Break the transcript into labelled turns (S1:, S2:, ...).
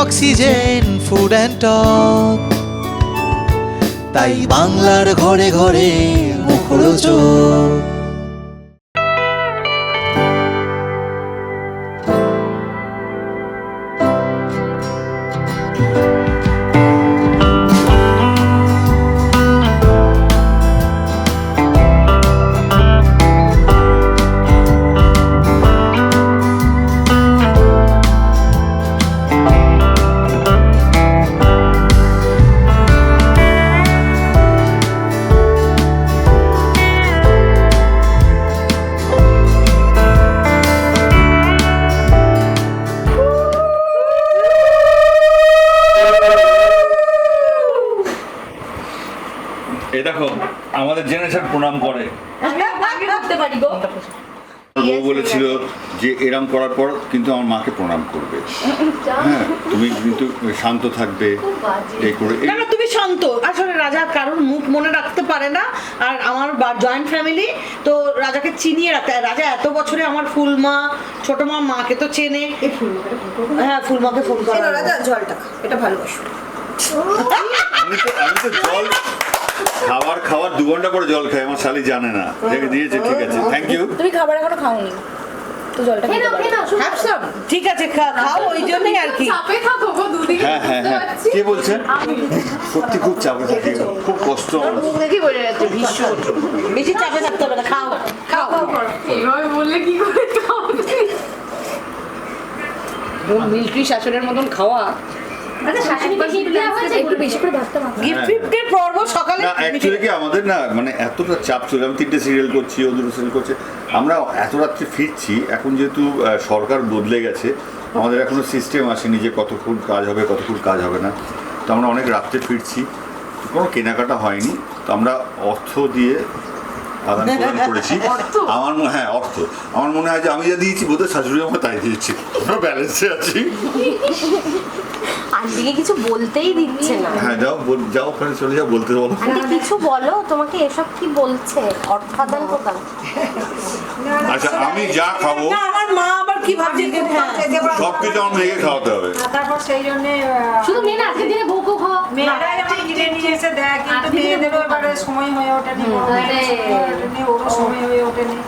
S1: Oxygen food and talk. তাই বাংলার ঘরে ঘরে মুখরোচক।
S2: এই দেখো আমাদের জেনারেশন প্রণাম করে। বউ বলেছিল যে এরম করার পর কিন্তু আমার মাকে প্রণাম করবে। হ্যাঁ, তুমি কিন্তু শান্ত থাকবে। এই করে
S3: না তুমি শান্ত। আসলে রাজা কারোর মুখ মনে রাখতে পারে না, আর আমার জয়েন্ট ফ্যামিলি তো রাজাকে চিনিয়ে রাখতে। রাজা এত বছরে আমার ফুলমা ছোট মা মাকে তো চেনে। হ্যাঁ, ফুলমাকে ফোন করে
S4: রাজা জলটা এটা ভালোবাসো।
S2: আমি তো জল খাওয়ার 2 ঘন্টা পরে জল খাই, আমার শালি জানে না। দিয়েছে, ঠিক আছে, থ্যাংক ইউ।
S4: তুমি খাবার এখনো খাওনি তো জলটা খেতে পারো।
S3: ঠিক আছে, খাও, ওই জন্যই আর কি।
S2: হ্যাঁ হ্যাঁ হ্যাঁ, কে বলছেন? সত্যি খুব চাপে থাকি, খুব কষ্ট আমার।
S3: বেশি চাপে থাকতে হবে না, খাও খাও।
S4: বললে কি করে মিলিটারি শাসনের মতন খাওয়া।
S2: আমাদের না মানে এতটা চাপ ছিল, আমি 3টে সিরিয়াল করছি, ও 2টো সিরিয়াল করছে, আমরা এত রাত্রে ফিরছি। এখন যেহেতু সরকার বদলে গেছে, আমাদের এখনো সিস্টেম আসেনি যে কতক্ষণ কাজ হবে কতক্ষণ কাজ হবে না। তো আমরা অনেক রাত্রে ফিরছি, কোনো কেনাকাটা হয়নি। তো আমরা অর্থ দিয়ে আদান প্রদান করেছি। হ্যাঁ, অর্থ আমার মনে হয় যে আমি যা দিয়েছি বোধহয় শাশুড়ি আমার তাই দিয়েছি, আমরা ব্যালেন্সে আছি।
S5: আন্টিকে কিছু বলতেই দিচ্ছে না।
S2: হ্যাঁ, যাও ওখানে চলে যাও, বলতে বলো।
S5: আন্টি কিছু বলো, তোমাকে এসব কি বলছে? অর্থ আদান প্রদান।
S2: আচ্ছা, আমি যা খাবো
S3: আমার মা আবার কি ভাবছে,
S2: সবকিছু আমার মেয়েকে খাওয়াতে হবে।
S4: তারপর সেই জন্য
S5: শুধু মেয়ে না, আজকের দিনে বউকেও খাওয়া।
S4: মেয়েরা যেমন কিনে নিয়ে এসে দেয়, কিন্তু মেয়েদেরও এবারে সময় হয়ে ওঠেনি, ওরও সময় হয়ে ওঠেনি।